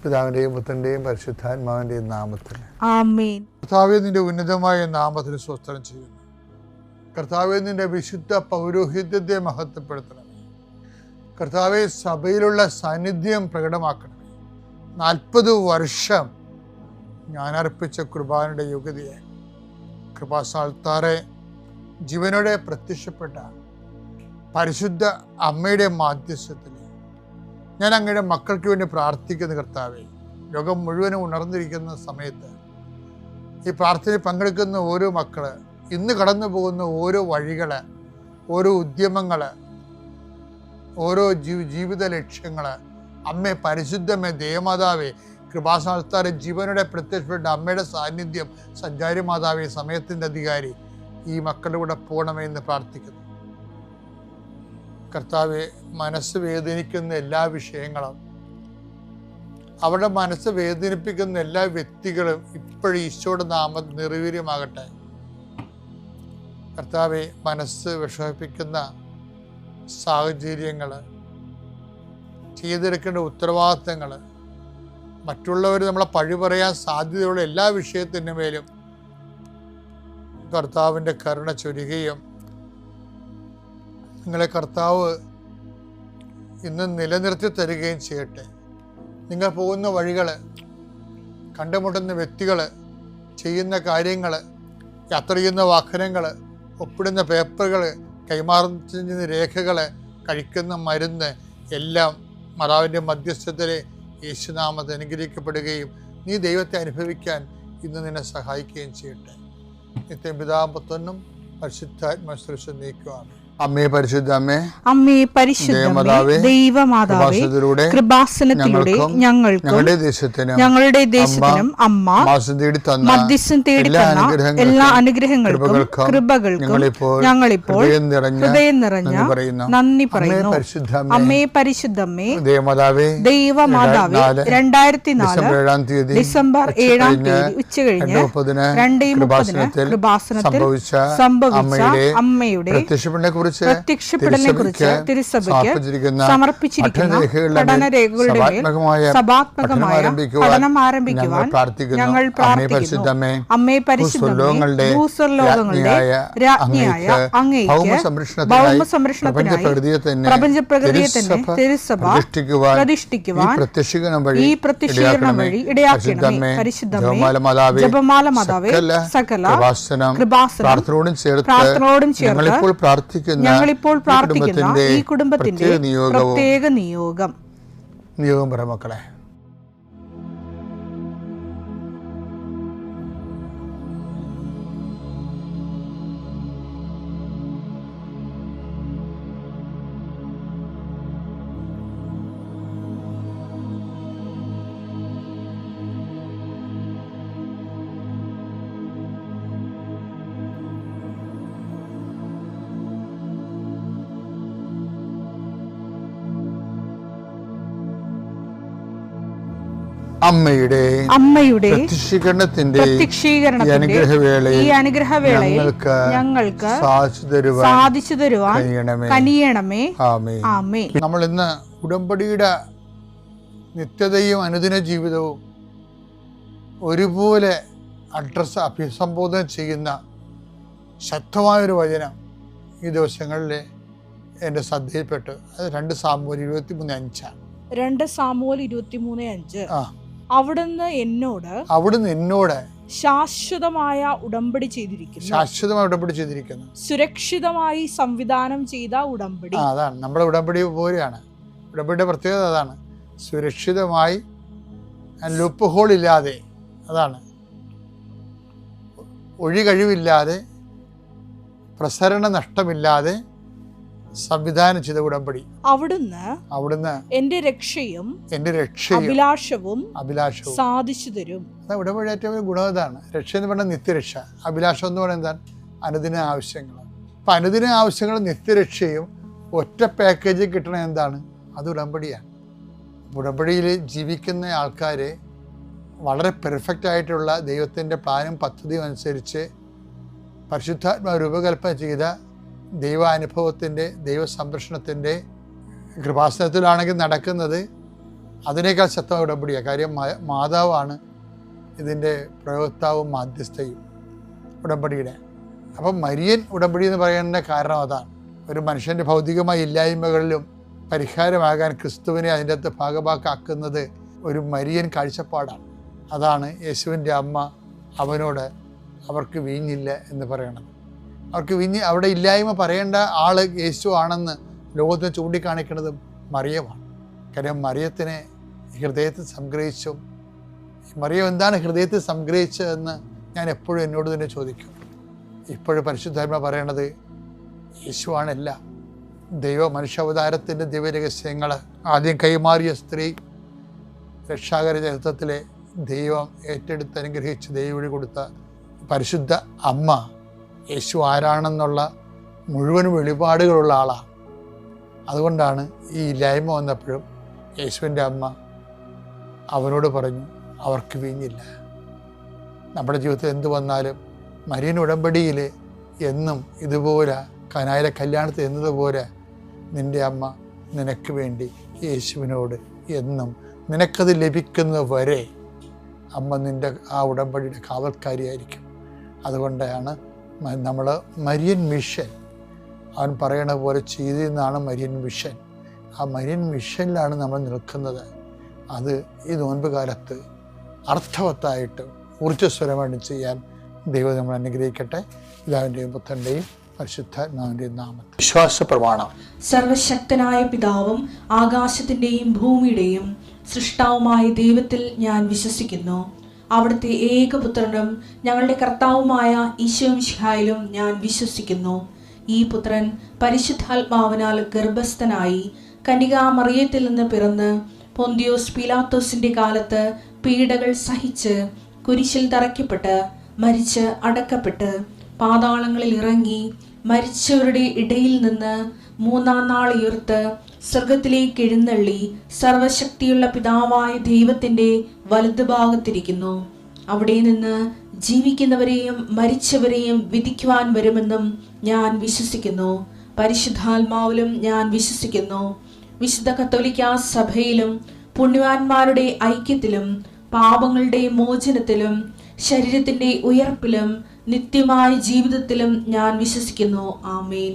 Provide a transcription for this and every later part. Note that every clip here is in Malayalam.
പിതാവിൻ്റെയും പുത്രൻ്റെയും പരിശുദ്ധാത്മാവിൻ്റെയും നാമത്തിൽ ആമേൻ. കർത്താവേ, നിന്റെ ഉന്നതമായ നാമത്തിന് സ്തോത്രം ചെയ്യുന്നു. കർത്താവേ, നിന്റെ വിശുദ്ധ പൗരോഹിത്യത്തെ മഹത്വപ്പെടുത്തണമേ. കർത്താവേ, സഭയിലുള്ള സാന്നിധ്യം പ്രകടമാക്കണമേ. 40 വർഷം ഞാൻ അർപ്പിച്ച കുർബാനയുടെ യോഗ്യതയെ കൃപാസ്ഥാനത്താറെ ജീവനോടെ പ്രത്യക്ഷപ്പെട്ട പരിശുദ്ധ അമ്മയുടെ മാധ്യസ്ഥത്തിൽ ഞാൻ അങ്ങയുടെ മക്കൾക്ക് വേണ്ടി പ്രാർത്ഥിക്കുന്ന കർത്താവേ, ലോകം മുഴുവനും ഉണർന്നിരിക്കുന്ന സമയത്ത് ഈ പ്രാർത്ഥനയിൽ പങ്കെടുക്കുന്ന ഓരോ മക്കള്, ഇന്ന് കടന്നു പോകുന്ന ഓരോ വഴികൾ, ഓരോ ഉദ്യമങ്ങൾ, ഓരോ ജീവിത ലക്ഷ്യങ്ങൾ, അമ്മേ പരിശുദ്ധമേ ദേവമാതാവേ, കൃപാസ്ഥാനത്താറെ ജീവനോടെ പ്രത്യക്ഷപ്പെട്ട അമ്മയുടെ സാന്നിധ്യം, സഞ്ചാരി മാതാവേ, സമയത്തിൻ്റെ അധികാരി, ഈ മക്കളുടെ കൂടെ പോകണമേ എന്ന് പ്രാർത്ഥിക്കുന്നു. കർത്താവെ, മനസ്സ് വേദനിക്കുന്ന എല്ലാ വിഷയങ്ങളും, അവരുടെ മനസ്സ് വേദനിപ്പിക്കുന്ന എല്ലാ വ്യക്തികളും ഇപ്പോഴും ഈശോയുടെ നാമം നിർവീര്യമാകട്ടെ. കർത്താവെ, മനസ്സ് വിഷമിപ്പിക്കുന്ന സാഹചര്യങ്ങൾ, ചെയ്തെടുക്കേണ്ട ഉത്തരവാദിത്തങ്ങൾ, മറ്റുള്ളവർ നമ്മളെ പഴി പറയാൻ സാധ്യതയുള്ള എല്ലാ വിഷയത്തിൻ്റെ മേലും കർത്താവിൻ്റെ കരുണ ചൊരിയുകയും നിങ്ങളെ കർത്താവ് ഇന്ന് നിലനിർത്തി തരികയും ചെയ്യട്ടെ. നിങ്ങൾ പോകുന്ന വഴികൾ, കണ്ടുമുട്ടുന്ന വ്യക്തികൾ, ചെയ്യുന്ന കാര്യങ്ങൾ, യാത്ര ചെയ്യുന്ന വാഹനങ്ങൾ, ഒപ്പിടുന്ന പേപ്പറുകൾ, കൈമാറുന്ന രേഖകൾ, കഴിക്കുന്ന മരുന്ന് എല്ലാം മാതാവിൻ്റെ മധ്യസ്ഥതയിൽ യേശുനാമത്തിൽ അനുഗ്രഹിക്കപ്പെടുകയും നീ ദൈവത്തെ അനുഭവിക്കാൻ ഇന്ന് നിന്നെ സഹായിക്കുകയും ചെയ്യട്ടെ. നിത്യം പിതാവും പുത്രനും പരിശുദ്ധാത്മാവ് നീക്കുവാണ്. അമ്മേ പരിശുദ്ധ അമ്മേ, അമ്മേ പരിശുദ്ധമേ, ദൈവമാതാവേ, കൃപാസനത്തിലൂടെ ഞങ്ങൾക്കും ഞങ്ങളുടെ ദേശത്തിനും അമ്മ മധ്യസ്ഥം തേടി തന്ന എല്ലാ അനുഗ്രഹങ്ങൾക്കും കൃപകൾക്കും ഞങ്ങളിപ്പോൾ ഹൃദയം നിറഞ്ഞ നന്ദി പറയുന്നു. അമ്മേ പരിശുദ്ധമേ, ദൈവമാതാവേ, 2004 ഡിസംബർ 7 ഉച്ചകഴിഞ്ഞ് 2:30 കൃപാസനത്തിൽ സംഭവിച്ച അമ്മയുടെ പ്രത്യക്ഷപ്പെടലിനെ കുറിച്ച് തിരുസഭയ്ക്ക് സമർപ്പിച്ചിരിക്കുന്ന പഠനരേഖകളുടെ മേൽ സഭാത്മകമായ പഠനം ആരംഭിക്കുവാൻ ഞങ്ങൾ പ്രാർത്ഥിക്കുന്നു. അമ്മേ പരിശുദ്ധമേ, ഭൂസ്വർലോകങ്ങളുടെ രാജ്ഞിയായ അങ്ങേയ്ക്ക് ഭൗമസംരക്ഷണത്തിനായി പ്രപഞ്ചപ്രകൃതിയെ തന്നെ തിരുസഭ പ്രതിഷ്ഠിക്കുവാൻ ഈ പ്രത്യക്ഷീകരണം വഴി ഇടയാക്കണമേ. പരിശുദ്ധമേ, ജപമാല മാതാവേ, സകല കൃപാസനം പ്രാർത്ഥനയോടും ചേർത്ത് ഞങ്ങളിപ്പോൾ പ്രാർത്ഥിക്കുന്ന ഈ കുടുംബത്തിന്റെ പ്രത്യേക നിയോഗം പറ മക്കളെ. അമ്മയുടെ പ്രത്യക്ഷീകരണത്തിന്റെ ഈ അനുഗ്രഹവേളയിൽ ഞങ്ങൾക്ക് സാധിച്ചു തരുവാൻ കനിയണമേ. ആമേൻ. നമ്മൾ ഇന്ന് ഉടമ്പടിയുടെ നിത്യതയും അനുദിന ജീവിതവും ഒരുപോലെ അഭിസംബോധന ചെയ്യുന്ന ശക്തമായൊരു വചനം ഈ ദിവസങ്ങളിൽ എൻ്റെ ശ്രദ്ധയിൽപ്പെട്ടു. അത് 2 സാമുവേൽ 23:5. 2 സാമുവേൽ 23:5. അവിടുന്ന് എന്നോട് ശാശ്വതമായ ഉടമ്പടി ചെയ്തിരിക്കുന്നു. സുരക്ഷിതമായി സംവിധാനം ചെയ്ത ഉടമ്പടി. അതാണ് നമ്മുടെ ഉടമ്പടി പോലെയാണ്. ഉടമ്പടിയുടെ പ്രത്യേകത അതാണ്. സുരക്ഷിതമായി, ലൂപ്പ് ഹോൾ ഇല്ലാതെ, അതാണ് ഒഴികഴിവില്ലാതെ, പ്രസരണ നഷ്ടമില്ലാതെ സംവിധാനം ചെയ്ത ഉടമ്പടി. അവിടുന്ന് എന്റെ രക്ഷയും അഭിലാഷവും സാധിച്ചു തരും. ഉടമ്പടി ഏറ്റവും വലിയ ഗുണം ഇതാണ്. രക്ഷ എന്ന് പറഞ്ഞാൽ നിത്യരക്ഷ, അഭിലാഷം എന്ന് പറയുന്നത് എന്താണ്? അനുദിന ആവശ്യങ്ങൾ. അപ്പം അനുദിന ആവശ്യങ്ങൾ നിത്യരക്ഷയും ഒറ്റ പാക്കേജിൽ കിട്ടണ എന്താണ്? അത് ഉടമ്പടിയാണ്. ഉടമ്പടിയിൽ ജീവിക്കുന്ന ആൾക്കാർ വളരെ പെർഫെക്റ്റ് ആയിട്ടുള്ള ദൈവത്തിൻ്റെ പ്ലാനും പദ്ധതിയും അനുസരിച്ച് പരിശുദ്ധാത്മാവ് രൂപകൽപ്പന ചെയ്ത ദൈവാനുഭവത്തിൻ്റെ, ദൈവ സംരക്ഷണത്തിൻ്റെ കൃപാസനത്തിലാണെങ്കിൽ നടക്കുന്നത് അതിനേക്കാൾ ശക്തമായ ഉടമ്പടിയാണ്. കാര്യം മാതാവാണ് ഇതിൻ്റെ പ്രയോക്താവും മാധ്യസ്ഥയും ഉടമ്പടിയുടെ. അപ്പം മരിയൻ ഉടമ്പടി എന്ന് പറയുന്ന കാരണം അതാണ്. ഒരു മനുഷ്യൻ്റെ ഭൗതികമായ ഇല്ലായ്മകളിലും പരിഹാരമാകാൻ ക്രിസ്തുവിനെ അതിൻ്റെ അകത്ത് ഭാഗഭാക്കാക്കുന്നത് ഒരു മരിയൻ കാഴ്ചപ്പാടാണ്. അതാണ് യേശുവിൻ്റെ അമ്മ അവനോട് അവർക്ക് വീഞ്ഞില്ല എന്ന് പറയണത്. അവർക്ക് വീഞ്ഞ് അവിടെ ഇല്ലായ്മ പറയേണ്ട ആൾ യേശു ആണെന്ന് ലോകത്തിന് ചൂണ്ടിക്കാണിക്കുന്നത് മറിയമാണ്. കാര്യം മറിയത്തിനെ ഹൃദയത്തിൽ സംഗ്രഹിച്ചു. മറിയം എന്താണ് ഹൃദയത്തിൽ സംഗ്രഹിച്ചതെന്ന് ഞാൻ എപ്പോഴും എന്നോട് തന്നെ ചോദിക്കും. ഇപ്പോഴും പരിശുദ്ധാത്മ പറയണത് യേശുവാണല്ല. ദൈവ മനുഷ്യാവതാരത്തിൻ്റെ ദിവ്യരഹസ്യങ്ങൾ ആദ്യം കൈമാറിയ സ്ത്രീ, രക്ഷാകര ചരിത്രത്തിലെ ദൈവം ഏറ്റെടുത്ത് അനുഗ്രഹിച്ച് ദൈവവഴി കൊടുത്ത പരിശുദ്ധ അമ്മ യേശു ആരാണെന്നുള്ള മുഴുവൻ വെളിപാടുകളുള്ള ആളാണ്. അതുകൊണ്ടാണ് ഈ ഇല്ലായ്മ വന്നപ്പോഴും യേശുവിൻ്റെ അമ്മ അവനോട് പറഞ്ഞു അവർക്ക് വീഞ്ഞില്ല. നമ്മുടെ ജീവിതത്തിൽ എന്ത് വന്നാലും മരിയൻ ഉടമ്പടിയിൽ എന്നും ഇതുപോലെ കനായിലെ കല്യാണത്തിൽ എന്നതുപോലെ നിൻ്റെ അമ്മ നിനക്ക് വേണ്ടി യേശുവിനോട് എന്നും നിനക്കത് ലഭിക്കുന്നത് വരെ അമ്മ നിൻ്റെ ആ ഉടമ്പടിയുടെ കാവൽക്കാരിയായിരിക്കും. അതുകൊണ്ടാണ് നമ്മൾ മരിയൻ മിഷൻ, അവൻ പറയണ പോലെ ചെയ്തെന്നാണ് മരിയൻ മിഷൻ. ആ മരിയൻ മിഷനിലാണ് നമ്മൾ നിൽക്കുന്നത്. അത് ഈ നോൻപ് കാലത്ത് അർത്ഥവത്തായിട്ട് ഊർജ്ജസ്വരമായിട്ട് ചെയ്യാൻ ദൈവം നമ്മൾ അനുഗ്രഹിക്കട്ടെ. പിതാവിൻ്റെയും പുത്രൻ്റെയും പരിശുദ്ധാത്മാവിൻ്റെയും നാമത്തിൽ. വിശ്വാസ പ്രമാണം. സർവശക്തനായ പിതാവും ആകാശത്തിൻ്റെയും ഭൂമിയുടെയും സൃഷ്ടാവുമായ ദൈവത്തിൽ ഞാൻ വിശ്വസിക്കുന്നു. അവിടുത്തെ ഏകപുത്രനും ഞങ്ങളുടെ കർത്താവുമായ ഈശോമിശിഹായിലും ഞാൻ വിശ്വസിക്കുന്നു. ഈ പുത്രൻ പരിശുദ്ധാത്മാവിനാൽ ഗർഭസ്ഥനായി കന്യകാമറിയത്തിൽ നിന്ന് പിറന്ന് പൊന്തിയോസ് പീലാത്തോസിന്റെ കാലത്ത് പീഡകൾ സഹിച്ച് കുരിശിൽ തറയ്ക്കപ്പെട്ട് മരിച്ച് അടക്കപ്പെട്ട് പാതാളങ്ങളിൽ ഇറങ്ങി മരിച്ചവരുടെ ഇടയിൽ നിന്ന് മൂന്നാം നാൾ ഉയർത്ത് സ്വർഗത്തിലേക്ക് എഴുന്നള്ളി സർവശക്തിയുള്ള പിതാവായ ദൈവത്തിന്റെ വലതുഭാഗത്തിരിക്കുന്നു. അവിടെ നിന്ന് ജീവിക്കുന്നവരെയും മരിച്ചവരെയും വിധിക്കുവാൻ വരുമെന്നും ഞാൻ വിശ്വസിക്കുന്നു. പരിശുദ്ധാത്മാവിലും ഞാൻ വിശ്വസിക്കുന്നു. വിശുദ്ധ കത്തോലിക്കാ സഭയിലും പുണ്യവാന്മാരുടെ ഐക്യത്തിലും പാപങ്ങളുടെ മോചനത്തിലും ശരീരത്തിന്റെ ഉയർപ്പിലും നിത്യമായ ജീവിതത്തിലും ഞാൻ വിശ്വസിക്കുന്നു. ആമേൻ.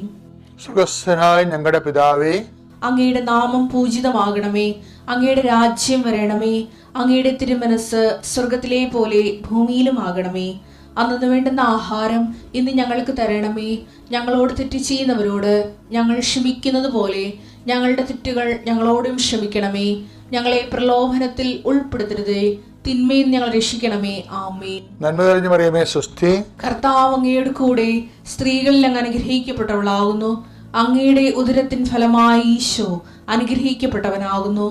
സ്വർഗ്ഗസ്ഥനായ ഞങ്ങളുടെ പിതാവേ, അങ്ങയുടെ നാമം പൂജിതമാകണമേ. അങ്ങയുടെ രാജ്യം വരണമേ. അങ്ങയുടെ തിരുമനസ് സ്വർഗത്തിലെ പോലെ ഭൂമിയിലുമാകണമേ. അന്നു വേണ്ടുന്ന ആഹാരം ഇന്ന് ഞങ്ങൾക്ക് തരണമേ. ഞങ്ങളോട് തെറ്റ് ചെയ്യുന്നവരോട് ഞങ്ങൾ ക്ഷമിക്കുന്നത് പോലെ ഞങ്ങളുടെ തെറ്റുകൾ ഞങ്ങളോടും ക്ഷമിക്കണമേ. ഞങ്ങളെ പ്രലോഭനത്തിൽ ഉൾപ്പെടുത്തരുതേ, തിന്മയിൽ ഞങ്ങൾ രക്ഷിക്കണമേ. ആമേൻ. നന്മ നിറഞ്ഞ മറിയമേ സ്വസ്തി. കർത്താവ് അങ്ങയുടെ കൂടെ സ്ത്രീകളിൽ അങ്ങ് അനുഗ്രഹിക്കപ്പെട്ടവളാകുന്നു. അങ്ങയുടെ ഉദരത്തിൻ ഫലമായി ഈശോ അനുഗ്രഹിക്കപ്പെട്ടവനാകുന്നു.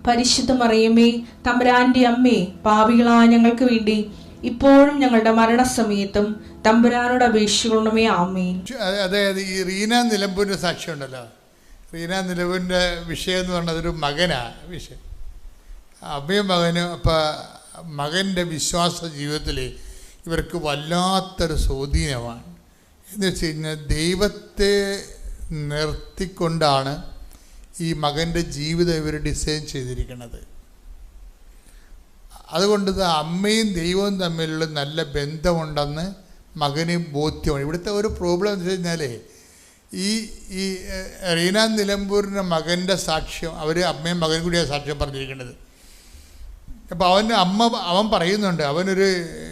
പരിശുദ്ധ മറിയമേ, തമ്പുരാന്റെ അമ്മേ, പാപികളായ ഞങ്ങൾക്ക് വേണ്ടി ഇപ്പോഴും ഞങ്ങളുടെ മരണസമയത്തും തമ്പുരാനോട് അപേക്ഷിക്കണമേ. ആമേൻ. അതായത് ഈ റീന നിലമ്പൂരിൻ്റെ സാക്ഷ്യം ഉണ്ടല്ലോ, റീന നിലമ്പൂരിൻ്റെ വിഷയം എന്ന് പറഞ്ഞത് ഒരു മകനാണ് വിഷയം. അമ്മയും മകനും അപ്പം മകൻ്റെ വിശ്വാസ ജീവിതത്തിൽ ഇവർക്ക് വല്ലാത്തൊരു സ്വാധീനമാണ്. എന്ന് വെച്ച് കഴിഞ്ഞാൽ ദൈവത്തെ നിർത്തിക്കൊണ്ടാണ് ഈ മകൻ്റെ ജീവിതം ഇവർ ഡിസൈൻ ചെയ്തിരിക്കുന്നത്. അതുകൊണ്ട് അമ്മയും ദൈവവും തമ്മിലുള്ള നല്ല ബന്ധമുണ്ടെന്ന് മകന് ബോധ്യമാണ്. ഇവിടുത്തെ ഒരു പ്രോബ്ലം എന്ന് വെച്ച് കഴിഞ്ഞാൽ ഈ റീന നിലമ്പൂരിൻ്റെ മകൻ്റെ സാക്ഷ്യം, അവർ അമ്മയും മകനും കൂടിയാണ് സാക്ഷ്യം പറഞ്ഞിരിക്കുന്നത്. അപ്പോൾ അവൻ പറയുന്നുണ്ട്, അവനൊരു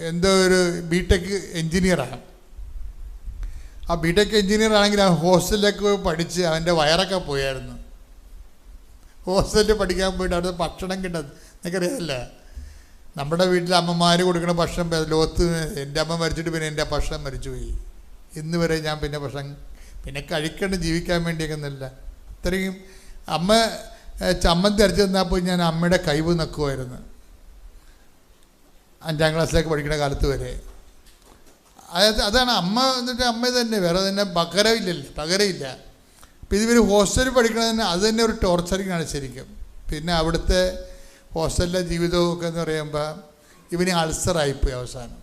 എന്തോ ഒരു ബിടെക് എൻജിനീയറാണ്. ആ ബിടെക് എൻജിനീയർ ആണെങ്കിൽ അവൻ ഹോസ്റ്റലിലൊക്കെ പഠിച്ച് അവൻ്റെ വയറൊക്കെ പോയായിരുന്നു. ഹോസ്റ്റലിൽ പഠിക്കാൻ പോയിട്ട് അവിടുത്തെ ഭക്ഷണം കിട്ടുന്നത് എനിക്കറിയാമല്ല. നമ്മുടെ വീട്ടിൽ അമ്മമാർ കൊടുക്കുന്ന ഭക്ഷണം ലോകത്ത് എൻ്റെ അമ്മ മരിച്ചിട്ട് പിന്നെ എൻ്റെ ഭക്ഷണം മരിച്ചുപോയി. ഇന്ന് വരെ ഞാൻ പിന്നെ ഭക്ഷണം കഴിക്കേണ്ട ജീവിക്കാൻ വേണ്ടിയൊക്കെ ഒന്നുമില്ല. അത്രയും അമ്മ ചമ്മന്തി അരച്ച് തന്നപ്പോൾ ഞാൻ അമ്മയുടെ കൈവ് നക്കുമായിരുന്നു 5ാം ക്ലാസ്സിലേക്ക് പഠിക്കുന്ന കാലത്ത് വരെ. അതാണ് അമ്മ. എന്നിട്ട് അമ്മ തന്നെ, വേറെ തന്നെ പകരമില്ല. അപ്പോൾ ഇതുവരെ ഹോസ്റ്റലിൽ പഠിക്കണത് തന്നെ അത് തന്നെ ഒരു ടോർച്ചറിങ്ങാണ് ശരിക്കും. പിന്നെ അവിടുത്തെ ഹോസ്റ്റലിലെ ജീവിതമൊക്കെ എന്ന് പറയുമ്പോൾ ഇവന് അൾസറായിപ്പോയി അവസാനം.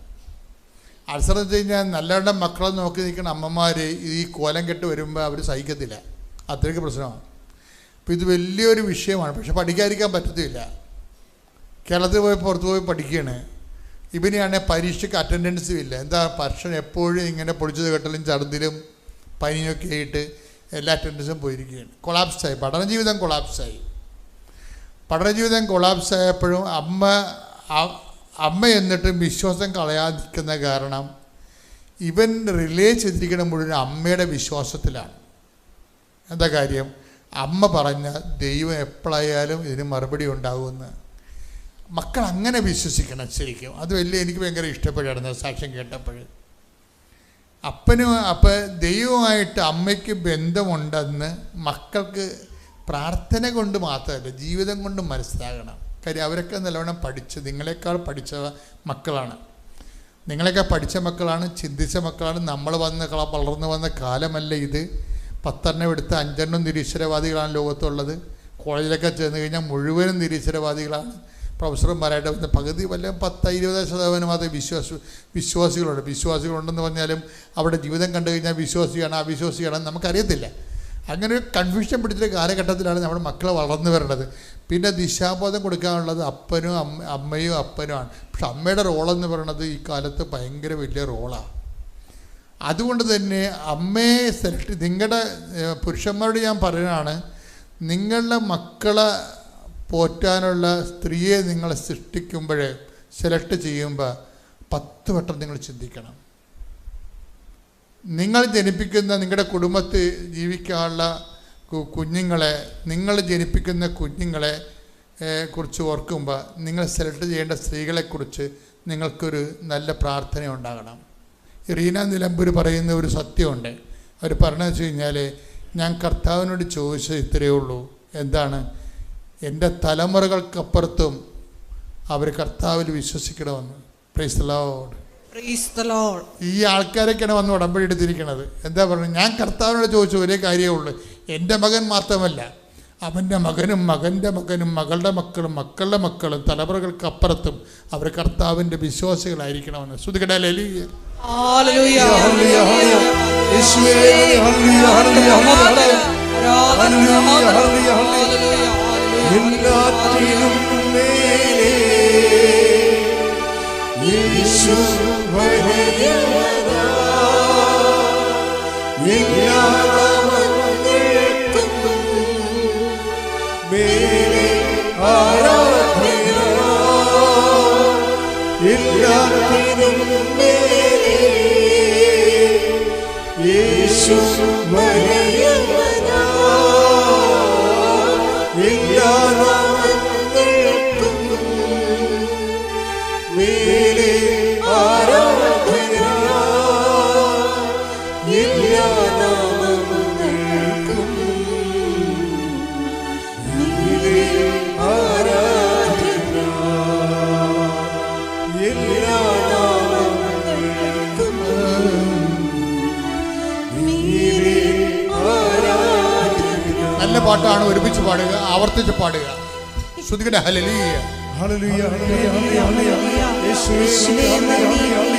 അൾസർ എന്ന് വെച്ച് കഴിഞ്ഞാൽ നല്ലവണ്ണം മക്കളെ നോക്കി നിൽക്കുന്ന അമ്മമാർ ഈ കോലം കെട്ട് വരുമ്പോൾ അവർ സഹിക്കത്തില്ല. അത്രയ്ക്ക് പ്രശ്നമാണ്. അപ്പോൾ ഇത് വലിയൊരു വിഷയമാണ്. പക്ഷെ പഠിക്കാതിരിക്കാൻ പറ്റത്തില്ല. കേരളത്തിൽ പോയി പുറത്ത് പോയി പഠിക്കുകയാണ്. ഇവനെയാണെങ്കിൽ പരീക്ഷയ്ക്ക് അറ്റൻഡൻസും ഇല്ല. എന്താ ഭക്ഷണം എപ്പോഴും ഇങ്ങനെ പൊളിച്ചത് കെട്ടലും ഛർദിലും പനിയൊക്കെ ആയിട്ട് എല്ലാ അറ്റൻഡൻസും പോയിരിക്കുകയാണ്. കൊളാപ്സായി, പഠനജീവിതം കൊളാപ്സായി. പഠനജീവിതം കൊളാപ്സായപ്പോഴും അമ്മ എന്നിട്ടും വിശ്വാസം കളയാതിരിക്കുന്ന കാരണം ഇവൻ റിലേ ചെയ്തിരിക്കുന്ന മുഴുവൻ അമ്മയുടെ വിശ്വാസത്തിലാണ്. എന്താ കാര്യം? അമ്മ പറഞ്ഞ ദൈവം എപ്പോഴായാലും ഇതിന് മറുപടി ഉണ്ടാകുമെന്ന്. മക്കൾ അങ്ങനെ വിശ്വസിക്കണം ശരിക്കും. അത് എനിക്ക് ഭയങ്കര ഇഷ്ടപ്പെടുകയായിരുന്നു സാക്ഷ്യം കേട്ടപ്പോൾ. ദൈവമായിട്ട് അമ്മയ്ക്ക് ബന്ധമുണ്ടെന്ന് മക്കൾക്ക് പ്രാർത്ഥന കൊണ്ട് മാത്രമല്ല ജീവിതം കൊണ്ട് മനസ്സിലാകണം. കാര്യം അവരൊക്കെ നല്ലവണ്ണം നിങ്ങളെക്കാൾ പഠിച്ച മക്കളാണ്. നിങ്ങളെയൊക്കെ പഠിച്ച മക്കളാണ്, ചിന്തിച്ച മക്കളാണ്. നമ്മൾ വളർന്നു വന്ന കാലമല്ല ഇത്. 10 എടുത്ത് 5 നിരീശ്വരവാദികളാണ് ലോകത്തുള്ളത്. കോളേജിലൊക്കെ ചെന്ന് കഴിഞ്ഞാൽ മുഴുവനും നിരീശ്വരവാദികളാണ്. പ്രൊഫസർമാരായിട്ട് വന്ന പകുതി 10-20% മാത്രമേ വിശ്വാസികളുണ്ടെന്ന് പറഞ്ഞാലും അവിടെ ജീവിതം കണ്ടു കഴിഞ്ഞാൽ വിശ്വാസിയാണ് അവിശ്വാസിയാണെന്ന് നമുക്കറിയത്തില്ല. അങ്ങനെ ഒരു കൺഫ്യൂഷൻ പിടിച്ചൊരു കാലഘട്ടത്തിലാണ് നമ്മുടെ മക്കളെ വളർന്നു വരേണ്ടത്. പിന്നെ ദിശാബോധം കൊടുക്കാനുള്ളത് അമ്മയും അപ്പനുമാണ്. പക്ഷെ അമ്മയുടെ റോളെന്ന് പറയുന്നത് ഈ കാലത്ത് ഭയങ്കര വലിയ റോളാണ്. അതുകൊണ്ട് തന്നെ അമ്മയെ നിങ്ങളുടെ പുരുഷന്മാരോട് ഞാൻ പറയുന്നതാണ്, നിങ്ങളുടെ മക്കളെ പോറ്റാനുള്ള സ്ത്രീയെ നിങ്ങൾ സൃഷ്ടിക്കുമ്പോൾ സെലക്ട് ചെയ്യുമ്പോൾ 10 വട്ടം നിങ്ങൾ ചിന്തിക്കണം. നിങ്ങൾ ജനിപ്പിക്കുന്ന നിങ്ങളുടെ കുടുംബത്തിൽ ജീവിക്കാനുള്ള കുഞ്ഞുങ്ങളെ, നിങ്ങൾ ജനിപ്പിക്കുന്ന കുഞ്ഞുങ്ങളെ കുറിച്ച് ഓർക്കുമ്പോൾ നിങ്ങൾ സെലക്ട് ചെയ്യേണ്ട സ്ത്രീകളെക്കുറിച്ച് നിങ്ങൾക്കൊരു നല്ല പ്രാർത്ഥന ഉണ്ടാകണം. റീന നിലമ്പൂർ പറയുന്ന ഒരു സത്യമുണ്ട്. അവർ പറഞ്ഞതെന്ന് വെച്ച് കഴിഞ്ഞാൽ, ഞാൻ കർത്താവിനോട് ചോദിച്ചത് ഇത്രയേ ഉള്ളൂ, എന്താണ്? എൻ്റെ തലമുറകൾക്കപ്പുറത്തും അവർ കർത്താവിൽ വിശ്വസിക്കണമെന്ന്. Praise the Lord. ഈ ആൾക്കാരൊക്കെയാണ് വന്ന് ഉടമ്പടി എടുത്തിരിക്കുന്നത്. എന്താ പറയുന്നത്? ഞാൻ കർത്താവിനോട് ചോദിച്ച ഒരേ കാര്യമേ ഉള്ളൂ, എൻ്റെ മകൻ മാത്രമല്ല അവൻ്റെ മകനും മകൻ്റെ മകനും മകളുടെ മക്കളും മക്കളുടെ മക്കളും തലമുറകൾക്കപ്പുറത്തും അവർ കർത്താവിൻ്റെ വിശ്വാസികളായിരിക്കണമെന്ന്. ശ്രുതികട ഹല്ലേലൂയ. നല്ല പാട്ടാണ്, ഒരുമിച്ച് പാടുക, ആവർത്തിച്ച് പാടുക. ശ്രുതികട ഹല്ലേലൂയ.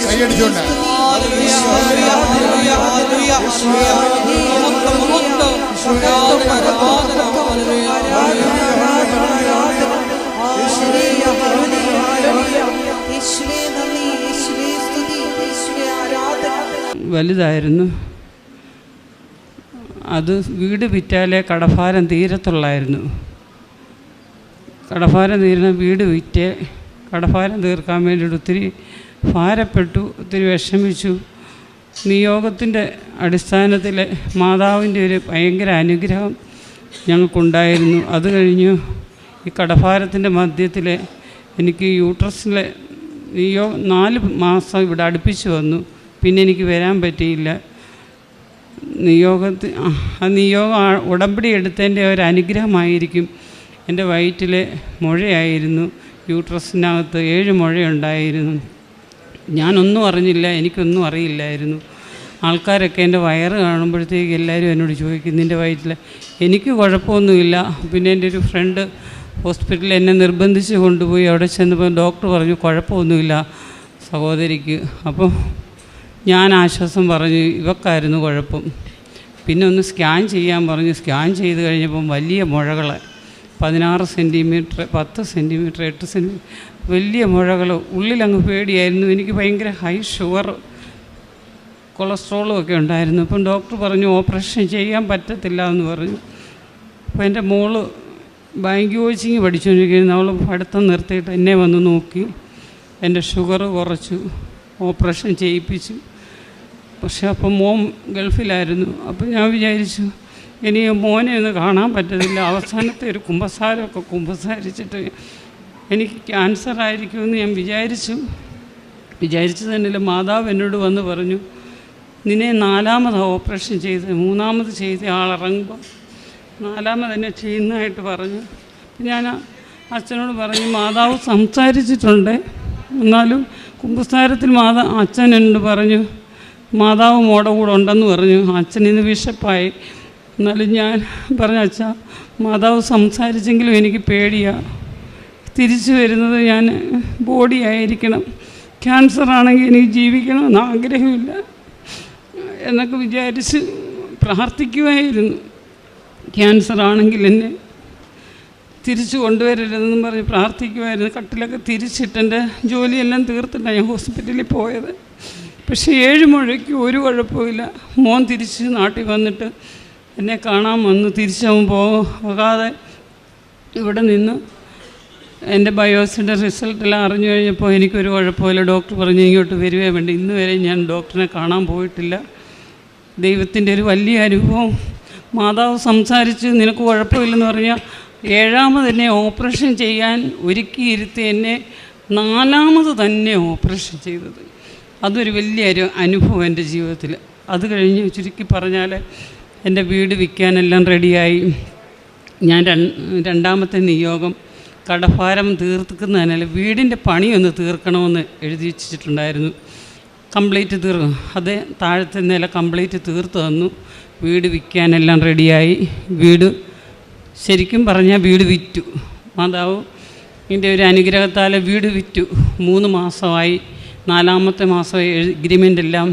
കൈയടിച്ചോണ്ട് വലുതായിരുന്നു. അത് വീട് വിറ്റാലേ കടഭാരം തീരത്തുള്ളായിരുന്നു. കടഭാരം തീരുന്ന വീട് വിറ്റ് കടഭാരം തീർക്കാൻ വേണ്ടിയിട്ട് ഒത്തിരി ഭാരപ്പെട്ടു, ഒത്തിരി വിഷമിച്ചു. നിയോഗത്തിൻ്റെ അടിസ്ഥാനത്തിൽ മാതാവിൻ്റെ ഒരു ഭയങ്കര അനുഗ്രഹം ഞങ്ങൾക്കുണ്ടായിരുന്നു. അത് കഴിഞ്ഞു ഈ കടഭാരത്തിൻ്റെ മധ്യത്തിൽ എനിക്ക് യൂട്രസിലെ 4 മാസം ഇവിടെ അടുപ്പിച്ച് വന്നു. പിന്നെ എനിക്ക് വരാൻ പറ്റിയില്ല. നിയോഗം ഉടമ്പടി എടുത്തതിൻ്റെ ഒരു അനുഗ്രഹമായിരിക്കും. എൻ്റെ വയറ്റിൽ മുഴയായിരുന്നു, യൂട്രസിനകത്ത് 7 മുഴയുണ്ടായിരുന്നു. ഞാനൊന്നും അറിഞ്ഞില്ല, എനിക്കൊന്നും അറിയില്ലായിരുന്നു. ആൾക്കാരൊക്കെ എൻ്റെ വയറ് കാണുമ്പോഴത്തേക്ക് എല്ലാവരും എന്നോട് ചോദിക്കും, നിൻ്റെ വയറ്റിൽ. എനിക്ക് കുഴപ്പമൊന്നുമില്ല. പിന്നെ എൻ്റെ ഒരു ഫ്രണ്ട് ഹോസ്പിറ്റലിൽ എന്നെ നിർബന്ധിച്ച് കൊണ്ടുപോയി. അവിടെ ചെന്നപ്പോൾ ഡോക്ടർ പറഞ്ഞു കുഴപ്പമൊന്നുമില്ല സഹോദരിക്ക്. അപ്പോൾ ഞാൻ ആശ്വാസം പറഞ്ഞു, ഇവക്കായിരുന്നു കുഴപ്പം. പിന്നെ ഒന്ന് സ്കാൻ ചെയ്യാൻ പറഞ്ഞു. സ്കാൻ ചെയ്ത് കഴിഞ്ഞപ്പം വലിയ മുഴകൾ, 16 സെൻറ്റിമീറ്റർ, 10 സെൻറ്റിമീറ്റർ, 8 സെൻറ്റിമീറ്റർ വലിയ മുഴകൾ. ഉള്ളിലങ്ങ് പേടിയായിരുന്നു. എനിക്ക് ഭയങ്കര ഹൈ ഷുഗർ, കൊളസ്ട്രോളും ഒക്കെ ഉണ്ടായിരുന്നു. അപ്പം ഡോക്ടർ പറഞ്ഞു ഓപ്പറേഷൻ ചെയ്യാൻ പറ്റത്തില്ല എന്ന് പറഞ്ഞു. അപ്പോൾ എൻ്റെ മോള് ബാങ്ക് കോച്ചിങ് പഠിച്ചുകൊണ്ടിരിക്കുന്നു. അവൾ പഠിത്തം നിർത്തിയിട്ട് എന്നെ വന്ന് നോക്കി. എൻ്റെ ഷുഗർ കുറച്ചു, ഓപ്പറേഷൻ ചെയ്യിപ്പിച്ചു. പക്ഷെ അപ്പം മോൻ ഗൾഫിലായിരുന്നു. അപ്പോൾ ഞാൻ വിചാരിച്ചു ഇനി മോനെ ഒന്ന് കാണാൻ പറ്റത്തില്ല. അവസാനത്തെ ഒരു കുമ്പസാരമൊക്കെ കുമ്പസാരിച്ചിട്ട് എനിക്ക് ക്യാൻസർ ആയിരിക്കുമെന്ന് ഞാൻ വിചാരിച്ചു തന്നെയില്ല. മാതാവ് എന്നോട് വന്ന് പറഞ്ഞു, നിന്നെ 4ാമത് ഓപ്പറേഷൻ ചെയ്ത് 3ാമത് ചെയ്ത ആളിറങ്ങുമ്പോൾ 4ാമത് തന്നെ ചെയ്യുന്നതായിട്ട് പറഞ്ഞു. ഞാൻ അച്ഛനോട് പറഞ്ഞു, മാതാവ് സംസാരിച്ചിട്ടുണ്ട്, എന്നാലും കുമ്പസാരത്തിൽ അച്ഛൻ എന്നോട് പറഞ്ഞു മാതാവ് മോടെ കൂടെ ഉണ്ടെന്ന് പറഞ്ഞു. അച്ഛൻ ഇന്ന് ബിഷപ്പായി. എന്നാലും ഞാൻ പറഞ്ഞു, അച്ഛാ മാതാവ് സംസാരിച്ചെങ്കിലും എനിക്ക് പേടിയാണ്. തിരിച്ചു വരുന്നത് ഞാൻ ബോഡി ആയിരിക്കണം, ക്യാൻസറാണെങ്കിൽ എനിക്ക് ജീവിക്കണമെന്ന് ആഗ്രഹമില്ല എന്നൊക്കെ വിചാരിച്ച് പ്രാർത്ഥിക്കുമായിരുന്നു. ക്യാൻസറാണെങ്കിൽ എന്നെ തിരിച്ചു കൊണ്ടുവരരുതെന്നും പറഞ്ഞ് പ്രാർത്ഥിക്കുമായിരുന്നു. കട്ടിലൊക്കെ തിരിച്ചിട്ടെൻ്റെ ജോലിയെല്ലാം തീർത്തിട്ടാണ് ഞാൻ ഹോസ്പിറ്റലിൽ പോയത്. പക്ഷേ 7 മുഴയ്ക്ക് ഒരു കുഴപ്പമില്ല. മോൻ തിരിച്ച് നാട്ടിൽ വന്നിട്ട് എന്നെ കാണാൻ വന്നു. തിരിച്ചവൻ പോകാതെ ഇവിടെ നിന്ന് എൻ്റെ ബയോസിൻ്റെ റിസൾട്ടെല്ലാം അറിഞ്ഞു കഴിഞ്ഞപ്പോൾ എനിക്കൊരു കുഴപ്പമില്ല. ഡോക്ടർ പറഞ്ഞു ഇങ്ങോട്ട് വരുവേ വേണ്ട. ഇന്ന് വരെ ഞാൻ ഡോക്ടറിനെ കാണാൻ പോയിട്ടില്ല. ദൈവത്തിൻ്റെ ഒരു വലിയ അനുഭവം. മാതാവ് സംസാരിച്ച് നിനക്ക് കുഴപ്പമില്ലെന്ന് പറഞ്ഞാൽ 7ാമത് എന്നെ ഓപ്പറേഷൻ ചെയ്യാൻ ഒരുക്കിയിരുത്തി എന്നെ 4ാമത് തന്നെ ഓപ്പറേഷൻ ചെയ്തത്. അതൊരു വലിയൊരു അനുഭവം എൻ്റെ ജീവിതത്തിൽ. അത് കഴിഞ്ഞ് ചുരുക്കി പറഞ്ഞാൽ എൻ്റെ വീട് വിൽക്കാനെല്ലാം റെഡിയായി. ഞാൻ 2ാമത്തെ നിയോഗം കടഭാരം തീർക്കുന്നതിനാൽ വീടിൻ്റെ പണിയൊന്ന് തീർക്കണമെന്ന് എഴുതി വെച്ചിട്ടുണ്ടായിരുന്നു. കംപ്ലീറ്റ് തീർക്കും. അത് താഴത്തെ നില കംപ്ലീറ്റ് തീർത്ത് തന്നു. വീട് വിൽക്കാനെല്ലാം റെഡിയായി. വീട് ശരിക്കും പറഞ്ഞാൽ വീട് വിറ്റു. മാതാവ് ഇതിൻ്റെ ഒരു അനുഗ്രഹത്താൽ വീട് വിറ്റു. 3 മാസമായി. 4ാമത്തെ മാസം എഗ്രിമെൻ്റ് എല്ലാം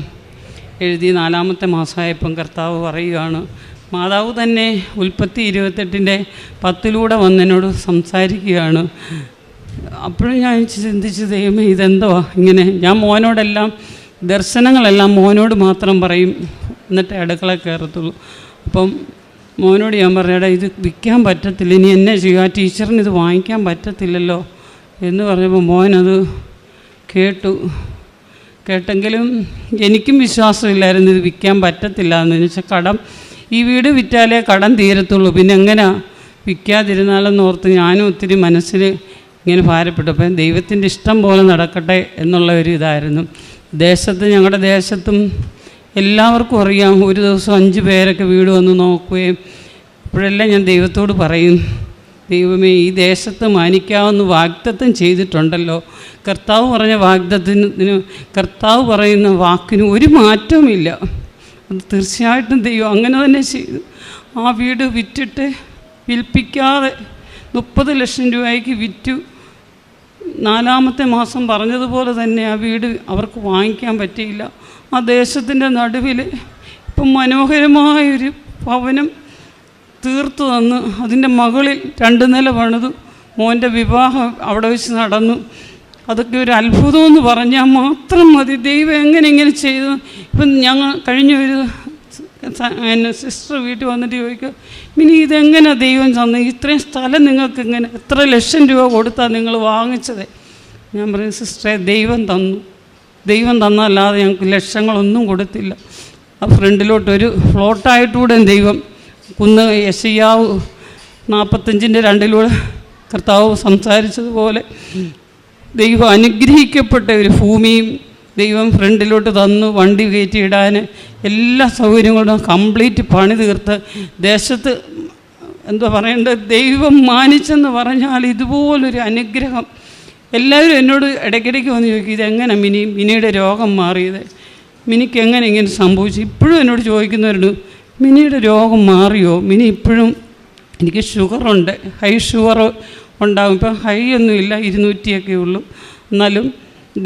എഴുതി 4ാമത്തെ മാസമായപ്പം കർത്താവ് പറയുകയാണ്, മാതാവ് തന്നെ ഉൽപ്പത്തി 28-ൻ്റെ 10 വന്നെന്നോട് സംസാരിക്കുകയാണ്. അപ്പോഴും ഞാൻ ചിന്തിച്ച്, ദൈവമേ ഇതെന്തോ ഇങ്ങനെ. ഞാൻ മോനോടെല്ലാം ദർശനങ്ങളെല്ലാം മോനോട് മാത്രം പറയും, എന്നിട്ട് അടുക്കള കയറത്തുള്ളൂ. അപ്പം മോനോട് ഞാൻ പറഞ്ഞേടാ ഇത് വിൽക്കാൻ പറ്റത്തില്ല, ഇനി എന്നെ ചെയ്യുക, ആ ടീച്ചറിന് ഇത് വാങ്ങിക്കാൻ പറ്റത്തില്ലല്ലോ എന്ന് പറഞ്ഞപ്പോൾ മോനത് കേട്ടെങ്കിലും എനിക്കും വിശ്വാസമില്ലായിരുന്നു ഇത് വിൽക്കാൻ പറ്റത്തില്ല എന്ന്. വെച്ചാൽ കടം, ഈ വീട് വിറ്റാലേ കടം തീരത്തുള്ളൂ, പിന്നെ എങ്ങനെ വിൽക്കാതിരുന്നാലെന്ന് ഓർത്ത് ഞാനും ഒത്തിരി മനസ്സിൽ ഇങ്ങനെ ഭാരപ്പെട്ടു. അപ്പം ദൈവത്തിൻ്റെ ഇഷ്ടം പോലെ നടക്കട്ടെ എന്നുള്ള ഒരു ഇതായിരുന്നു. ഞങ്ങളുടെ ദേശത്തും എല്ലാവർക്കും അറിയാം, ഒരു ദിവസം 5 പേരൊക്കെ വീട് വന്ന് നോക്കുകയും അപ്പോഴെല്ലാം ഞാൻ ദൈവത്തോട് പറയും, ദൈവമേ ഈ ദേശത്ത് മാനിക്കാവുന്ന വാഗ്ദത്തം ചെയ്തിട്ടുണ്ടല്ലോ. കർത്താവ് പറഞ്ഞ വാഗ്ദത്തത്തിന്, കർത്താവ് പറയുന്ന വാക്കിന് ഒരു മാറ്റവുമില്ല. അത് തീർച്ചയായിട്ടും ദൈവം അങ്ങനെ തന്നെ ചെയ്തു. ആ വീട് വിറ്റിട്ട് വിൽപ്പിക്കാതെ 30 ലക്ഷം രൂപയ്ക്ക് വിറ്റു. 4ാമത്തെ മാസം പറഞ്ഞതുപോലെ തന്നെ ആ വീട് അവർക്ക് വാങ്ങിക്കാൻ പറ്റിയില്ല. ആ ദേശത്തിൻ്റെ നടുവിൽ ഇപ്പം മനോഹരമായൊരു ഭവനം തീർത്തു തന്ന് അതിൻ്റെ മകളിൽ 2 നില പണിതു. മോൻ്റെ വിവാഹം അവിടെ വെച്ച് നടന്നു. അതൊക്കെ ഒരു അത്ഭുതമെന്ന് പറഞ്ഞാൽ മാത്രം മതി. ദൈവം എങ്ങനെ ചെയ്തു. ഇപ്പം ഞങ്ങൾ കഴിഞ്ഞ ഒരു സിസ്റ്റർ വീട്ടിൽ വന്നിട്ട് ചോദിക്കുക, മിനി ഇതെങ്ങനെ ദൈവം തന്നു, ഇത്രയും സ്ഥലം നിങ്ങൾക്ക് എങ്ങനെ, എത്ര ലക്ഷം രൂപ കൊടുത്താൽ നിങ്ങൾ വാങ്ങിച്ചത്? ഞാൻ പറയും, സിസ്റ്ററെ ദൈവം തന്നു, ദൈവം തന്നല്ലാതെ ഞങ്ങൾക്ക് ലക്ഷങ്ങളൊന്നും കൊടുത്തില്ല. ആ ഫ്രണ്ടിലോട്ടൊരു ഫ്ലോട്ടായിട്ടൂടെ ദൈവം കുന്ന് യെശയ്യാവ് 45-ൻ്റെ 2 കർത്താവ് സംസാരിച്ചതുപോലെ ദൈവം അനുഗ്രഹിക്കപ്പെട്ട ഒരു ഭൂമിയും ദൈവം ഫ്രണ്ടിലോട്ട് തന്നു. വണ്ടി കയറ്റിയിടാൻ എല്ലാ സൗകര്യങ്ങളും കംപ്ലീറ്റ് പണി തീർത്ത് ദേശത്ത് എന്താ പറയേണ്ടത്, ദൈവം മാനിച്ചെന്ന് പറഞ്ഞാൽ ഇതുപോലൊരു അനുഗ്രഹം. എല്ലാവരും എന്നോട് ഇടയ്ക്കിടയ്ക്ക് വന്ന് ചോദിക്കും, ഇതെങ്ങനെ മിനിയുടെ രോഗം മാറിയത്, മിനിക്ക് എങ്ങനെ ഇങ്ങനെ സംഭവിച്ചു? ഇപ്പോഴും എന്നോട് ചോദിക്കുന്നവരുണ്ട്, മിനിയുടെ രോഗം മാറിയോ? മിനി ഇപ്പോഴും എനിക്ക് ഷുഗറുണ്ട്, ഹൈ ഷുഗർ ഉണ്ടാകും. ഇപ്പം ഹൈ ഒന്നുമില്ല, 200 ഉള്ളൂ. എന്നാലും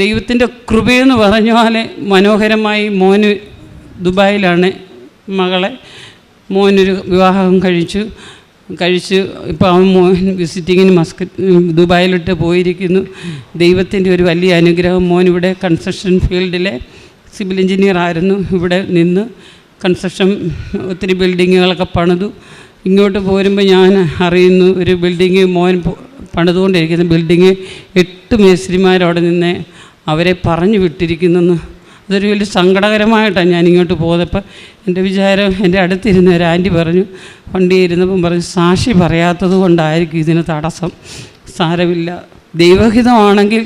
ദൈവത്തിൻ്റെ കൃപയെന്ന് പറഞ്ഞാൽ മനോഹരമായി മോന് ദുബായിലാണ്, മോനൊരു വിവാഹം കഴിച്ചു. കഴിച്ച് ഇപ്പോൾ അവൻ മോൻ വിസിറ്റിങ്ങിന് ദുബായിലിട്ട് പോയിരിക്കുന്നു. ദൈവത്തിൻ്റെ ഒരു വലിയ അനുഗ്രഹം. മോൻ ഇവിടെ കൺസ്ട്രക്ഷൻ ഫീൽഡിലെ സിവിൽ എഞ്ചിനീയർ ആയിരുന്നു. ഇവിടെ നിന്ന് കൺസ്ട്രക്ഷൻ ഒത്തിരി ബിൽഡിങ്ങുകളൊക്കെ പണിതു. ഇങ്ങോട്ട് പോരുമ്പോൾ ഞാൻ അറിയുന്നു ഒരു ബിൽഡിങ് മോൻ പണിതുകൊണ്ടിരിക്കുന്ന ബിൽഡിങ് 8 മേസ്ത്രിമാരവിടെ നിന്ന് അവരെ പറഞ്ഞു വിട്ടിരിക്കുന്നെന്ന്. അതൊരു വലിയ സങ്കടകരമായിട്ടാണ് ഞാൻ ഇങ്ങോട്ട് പോയപ്പോൾ. എൻ്റെ വിചാരം, എൻ്റെ അടുത്തിരുന്ന ഒരു ആൻറ്റി പറഞ്ഞു, വണ്ടിയിൽ ഇരുന്നപ്പം പറഞ്ഞു, സാക്ഷി പറയാത്തത് കൊണ്ടായിരിക്കും ഇതിന് തടസ്സം. സാരമില്ല, ദൈവഹിതമാണെങ്കിൽ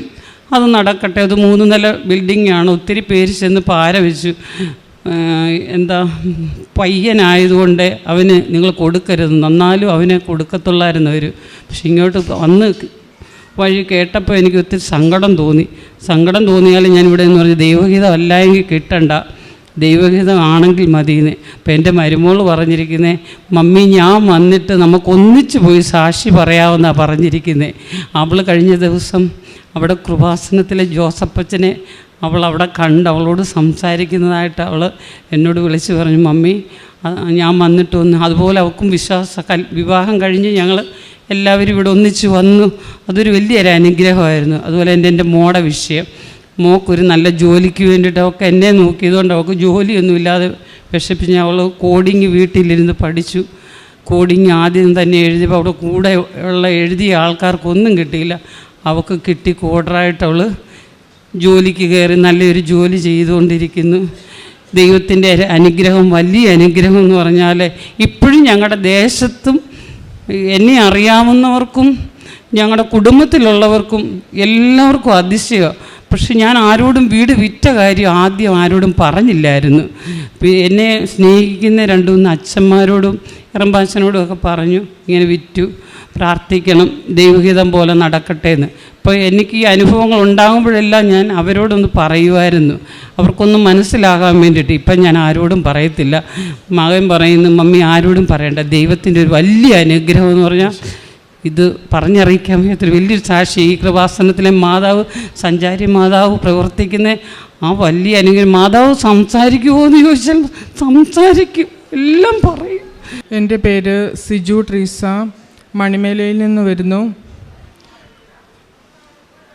അത് നടക്കട്ടെ. അത് 3 നില ബിൽഡിങ്ങാണ്. ഒത്തിരി പേര് ചെന്ന് പാര വെച്ചു. എന്താ പയ്യനായതുകൊണ്ട് അവന് നിങ്ങൾ കൊടുക്കരുത്, നന്നാലും അവനെ കൊടുക്കത്തുള്ളായിരുന്നു അവർ. പക്ഷെ ഇങ്ങോട്ട് വന്ന് വഴി കേട്ടപ്പോൾ എനിക്ക് ഒത്തിരി സങ്കടം തോന്നിയാലും ഞാനിവിടെ എന്ന് പറഞ്ഞ് ദൈവഹിതം അല്ല എങ്കിൽ കിട്ടണ്ട, ദൈവഹിതമാണെങ്കിൽ മതിയെന്ന്. അപ്പം എൻ്റെ മരുമോൾ പറഞ്ഞിരിക്കുന്നത്, മമ്മി ഞാൻ വന്നിട്ട് നമുക്കൊന്നിച്ച് പോയി സാക്ഷി പറയാമെന്നാണ് പറഞ്ഞിരിക്കുന്നത്. അവൾ കഴിഞ്ഞ ദിവസം അവിടെ കൃപാസനത്തിലെ ജോസപ്പച്ചനെ അവൾ അവിടെ കണ്ട് അവളോട് സംസാരിക്കുന്നതായിട്ട് അവൾ എന്നോട് വിളിച്ച് പറഞ്ഞു, മമ്മി ഞാൻ വന്നിട്ട് വന്നു. അതുപോലെ അവൾക്കും വിവാഹം കഴിഞ്ഞ് ഞങ്ങൾ എല്ലാവരും ഇവിടെ ഒന്നിച്ച് വന്നു. അതൊരു വലിയൊരു അനുഗ്രഹമായിരുന്നു. അതുപോലെ എൻ്റെ മോടെ വിഷയം, മോക്കൊരു നല്ല ജോലിക്ക് വേണ്ടിയിട്ട് അവൾക്ക് എന്നെ നോക്കിയതുകൊണ്ട് അവൾക്ക് ജോലിയൊന്നുമില്ലാതെ വിഷപ്പിച്ച് അവൾ കോഡിങ് വീട്ടിലിരുന്ന് പഠിച്ചു. കോഡിങ് ആദ്യം തന്നെ എഴുതിയപ്പോൾ അവിടെ കൂടെ ഉള്ള എഴുതിയ ആൾക്കാർക്കൊന്നും കിട്ടിയില്ല. അവൾക്ക് കിട്ടി. കോഡറായിട്ട് അവൾ ജോലിക്ക് കയറി നല്ലൊരു ജോലി ചെയ്തുകൊണ്ടിരിക്കുന്നു. ദൈവത്തിൻ്റെ അനുഗ്രഹം, വലിയ അനുഗ്രഹം എന്ന് പറഞ്ഞാൽ ഇപ്പോഴും ഞങ്ങളുടെ ദേശത്തും എന്നെ അറിയാവുന്നവർക്കും ഞങ്ങളുടെ കുടുംബത്തിലുള്ളവർക്കും എല്ലാവർക്കും അതിശയമാണ്. പക്ഷെ ഞാൻ ആരോടും വീട് വിറ്റ കാര്യം ആദ്യം ആരോടും പറഞ്ഞില്ലായിരുന്നു. എന്നെ സ്നേഹിക്കുന്ന 2-3 അച്ഛന്മാരോടും ഇറമ്പാച്ചനോടും ഒക്കെ പറഞ്ഞു, ഇങ്ങനെ വിറ്റു, പ്രാർത്ഥിക്കണം, ദൈവഹിതം പോലെ നടക്കട്ടെ എന്ന്. അപ്പോൾ എനിക്ക് ഈ അനുഭവങ്ങൾ ഉണ്ടാകുമ്പോഴെല്ലാം ഞാൻ അവരോടൊന്ന് പറയുമായിരുന്നു, അവർക്കൊന്നും മനസ്സിലാകാൻ വേണ്ടിയിട്ട്. ഇപ്പം ഞാൻ ആരോടും പറയത്തില്ല. മകൻ പറയുന്നു, മമ്മി ആരോടും പറയണ്ട, ദൈവത്തിൻ്റെ ഒരു വലിയ അനുഗ്രഹം എന്ന് പറഞ്ഞാൽ ഇത് പറഞ്ഞറിയിക്കാൻ വയ്യാത്തൊരു വലിയൊരു സാക്ഷി. ഈ കൃപാസനത്തിലെ മാതാവ്, സഞ്ചാരി മാതാവ് പ്രവർത്തിക്കുന്ന ആ വലിയ അനുഗ്രഹം. മാതാവ് സംസാരിക്കുമോ എന്ന് ചോദിച്ചാൽ സംസാരിക്കും, എല്ലാം പറയും. എൻ്റെ പേര് സിജു ട്രീസ, മണിമേലയിൽ നിന്ന് വരുന്നു.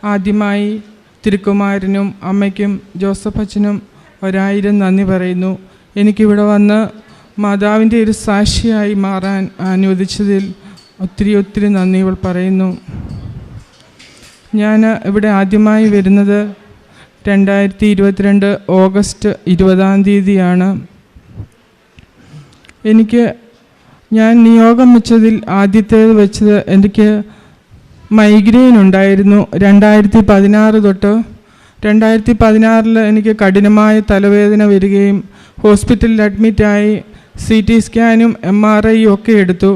ആദ്യമായി തിരുക്കുമാരനും അമ്മയ്ക്കും ജോസഫ് അച്ഛനും 1000 നന്ദി പറയുന്നു. എനിക്കിവിടെ വന്ന് മാതാവിൻ്റെ ഒരു സാക്ഷിയായി മാറാൻ അനുവദിച്ചതിൽ ഒത്തിരി നന്ദികൾ പറയുന്നു. ഞാൻ ഇവിടെ ആദ്യമായി വരുന്നത് 2022 ഓഗസ്റ്റ് 20-ാം തീയതിയാണ്. ഞാൻ നിയോഗം വെച്ചതിൽ ആദ്യത്തേത് വെച്ചത് എനിക്ക് മൈഗ്രെയിൻ ഉണ്ടായിരുന്നു. 2016 തൊട്ട് 2016 എനിക്ക് കഠിനമായ തലവേദന വരികയും ഹോസ്പിറ്റലിൽ അഡ്മിറ്റായി CT സ്കാനും MRI ഒക്കെ എടുത്തു.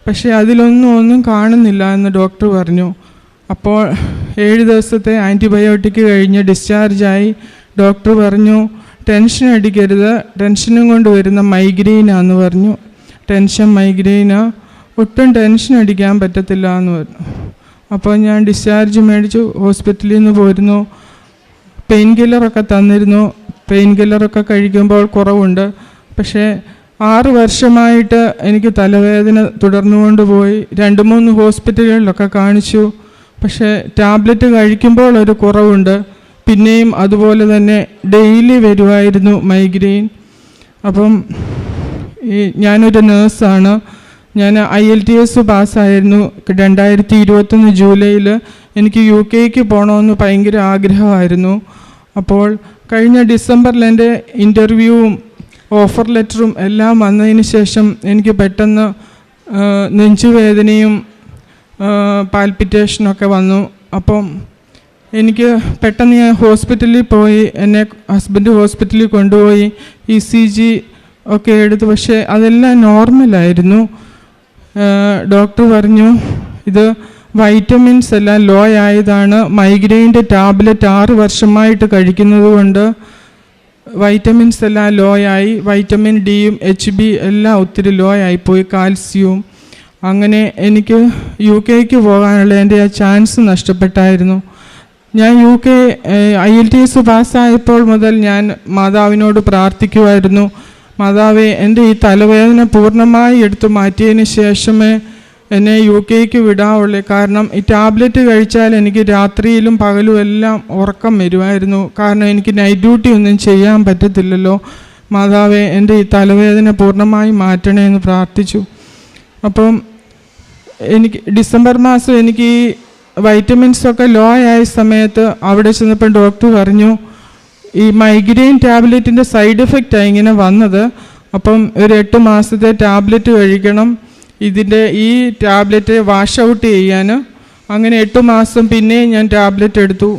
പക്ഷേ അതിലൊന്നും കാണുന്നില്ല എന്ന് ഡോക്ടർ പറഞ്ഞു. അപ്പോൾ 7 ദിവസത്തെ ആൻറ്റിബയോട്ടിക് കഴിഞ്ഞ് ഡിസ്ചാർജായി. ഡോക്ടർ പറഞ്ഞു, ടെൻഷൻ അടിക്കരുത്, ടെൻഷനും കൊണ്ട് വരുന്ന മൈഗ്രെയിനാന്ന് പറഞ്ഞു. മൈഗ്രെയിനാ, ഒട്ടും ടെൻഷൻ അടിക്കാൻ പറ്റത്തില്ല എന്ന് പറഞ്ഞു. അപ്പോൾ ഞാൻ ഡിസ്ചാർജ് മേടിച്ചു, ഹോസ്പിറ്റലിൽ നിന്ന് പോരുന്നു. പെയിൻ കില്ലറൊക്കെ തന്നിരുന്നു. പെയിൻ കില്ലറൊക്കെ കഴിക്കുമ്പോൾ കുറവുണ്ട്. പക്ഷേ 6 വർഷമായിട്ട് എനിക്ക് തലവേദന തുടർന്നുകൊണ്ട് പോയി. 2-3 ഹോസ്പിറ്റലുകളിലൊക്കെ കാണിച്ചു. പക്ഷേ ടാബ്ലറ്റ് കഴിക്കുമ്പോൾ ഒരു കുറവുണ്ട്. പിന്നെയും അതുപോലെ തന്നെ ഡെയിലി വരുമായിരുന്നു മൈഗ്രെയിൻ. അപ്പം ഞാനൊരു നേഴ്സാണ്. ഞാൻ IELTS പാസ്സായിരുന്നു. 2021 ജൂലൈയിൽ എനിക്ക് UK പോകണമെന്ന് ഭയങ്കര ആഗ്രഹമായിരുന്നു. അപ്പോൾ കഴിഞ്ഞ ഡിസംബറിൽ എൻ്റെ ഇൻ്റർവ്യൂവും ഓഫർ ലെറ്ററും എല്ലാം വന്നതിന് ശേഷം എനിക്ക് പെട്ടെന്ന് നെഞ്ചുവേദനയും പാൽപിറ്റേഷനൊക്കെ വന്നു. അപ്പം എനിക്ക് പെട്ടെന്ന് ഞാൻ ഹോസ്പിറ്റലിൽ പോയി. എന്നെ ഹസ്ബൻഡ് ഹോസ്പിറ്റലിൽ കൊണ്ടുപോയി ECG ഒക്കെ എടുത്തു. പക്ഷേ അതെല്ലാം നോർമലായിരുന്നു. ഡോക്ടർ പറഞ്ഞു, ഇത് വൈറ്റമിൻസ് എല്ലാം ലോ ആയതാണ്. മൈഗ്രെയിൻ്റെ ടാബ്ലറ്റ് 6 വർഷമായിട്ട് കഴിക്കുന്നത് കൊണ്ട് വൈറ്റമിൻസ് എല്ലാം ലോ ആയി. വൈറ്റമിൻ ഡിയും HB എല്ലാം ഒത്തിരി ലോ ആയിപ്പോയി, കാൽസ്യവും. അങ്ങനെ എനിക്ക് UK പോകാനുള്ള എൻ്റെ ആ ചാൻസ് നഷ്ടപ്പെട്ടായിരുന്നു. ഞാൻ IELTS പാസ്സായപ്പോൾ മുതൽ ഞാൻ മാതാവിനോട് പ്രാർത്ഥിക്കുമായിരുന്നു, മാതാവേ, എൻ്റെ ഈ തലവേദന പൂർണ്ണമായി എടുത്തു മാറ്റിയതിന് ശേഷമേ എന്നെ UK വിടാവുള്ളൂ. കാരണം ഈ ടാബ്ലറ്റ് കഴിച്ചാൽ എനിക്ക് രാത്രിയിലും പകലും എല്ലാം ഉറക്കം വരുമായിരുന്നു. കാരണം എനിക്ക് നൈറ്റ് ഡ്യൂട്ടി ഒന്നും ചെയ്യാൻ പറ്റത്തില്ലല്ലോ. മാതാവേ, എൻ്റെ ഈ തലവേദന പൂർണ്ണമായി മാറ്റണേ എന്ന് പ്രാർത്ഥിച്ചു. അപ്പം എനിക്ക് ഡിസംബർ മാസം എനിക്ക് ഈ വൈറ്റമിൻസൊക്കെ ലോ ആയ സമയത്ത് അവിടെ ചെന്നപ്പോൾ ഡോക്ടർ പറഞ്ഞു ഈ മൈഗ്രെയിൻ ടാബ്ലറ്റിൻ്റെ സൈഡ് എഫക്റ്റാണ് ഇങ്ങനെ വന്നത്. അപ്പം ഒരു 8 മാസത്തെ ടാബ്ലറ്റ് കഴിക്കണം, ഇതിൻ്റെ ഈ ടാബ്ലറ്റ് വാഷ് ഔട്ട് ചെയ്യാൻ. അങ്ങനെ 8 മാസം പിന്നെയും ഞാൻ ടാബ്ലറ്റ് എടുത്തു.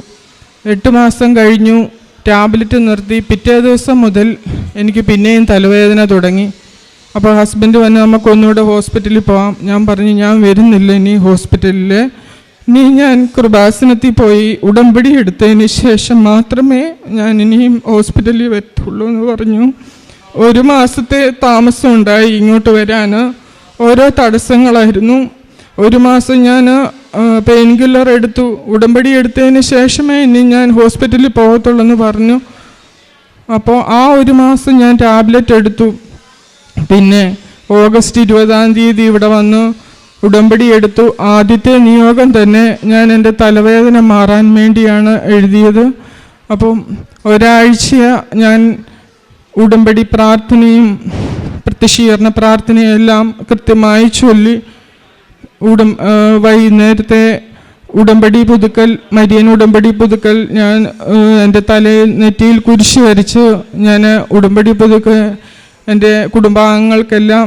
8 മാസം കഴിഞ്ഞു, ടാബ്ലറ്റ് നിർത്തി. പിറ്റേ ദിവസം മുതൽ എനിക്ക് പിന്നെയും തലവേദന തുടങ്ങി. അപ്പോൾ ഹസ്ബൻഡ് വന്ന് നമുക്കൊന്നുകൂടെ ഹോസ്പിറ്റലിൽ പോകാം. ഞാൻ പറഞ്ഞു ഞാൻ വരുന്നില്ല ഇനി ഹോസ്പിറ്റലിൽ. ഇനി ഞാൻ കൃപാസനത്തിൽ പോയി ഉടമ്പടി എടുത്തതിന് ശേഷം മാത്രമേ ഞാൻ ഇനിയും ഹോസ്പിറ്റലിൽ വരത്തുള്ളൂ എന്ന് പറഞ്ഞു. 1 മാസത്തെ താമസം ഉണ്ടായി ഇങ്ങോട്ട് വരാൻ. ഓരോ തടസ്സങ്ങളായിരുന്നു. 1 മാസം ഞാൻ പെയിൻ കില്ലർ എടുത്തു. ഉടമ്പടി എടുത്തതിന് ശേഷമേ ഇനി ഞാൻ ഹോസ്പിറ്റലിൽ പോകത്തുള്ളൂ എന്ന് പറഞ്ഞു. അപ്പോൾ ആ 1 മാസം ഞാൻ ടാബ്ലറ്റ് എടുത്തു. പിന്നെ ഓഗസ്റ്റ് 20-ാം തീയതി ഇവിടെ വന്നു ഉടമ്പടി എടുത്തു. ആദ്യത്തെ നിയോഗം തന്നെ ഞാൻ എൻ്റെ തലവേദന മാറാൻ വേണ്ടിയാണ് എഴുതിയത്. അപ്പം ഒരാഴ്ച ഞാൻ ഉടമ്പടി പ്രാർത്ഥനയും പ്രത്യക്ഷീകരണ പ്രാർത്ഥനയും എല്ലാം കൃത്യമായി ചൊല്ലി വൈകുന്നേരത്തെ ഉടമ്പടി പുതുക്കൽ, മരിയൻ ഉടമ്പടി പുതുക്കൽ, ഞാൻ എൻ്റെ തലയിൽ നെറ്റിയിൽ കുരിശ് വരച്ച് ഞാൻ ഉടമ്പടി പുതുക്കൽ എൻ്റെ കുടുംബാംഗങ്ങൾക്കെല്ലാം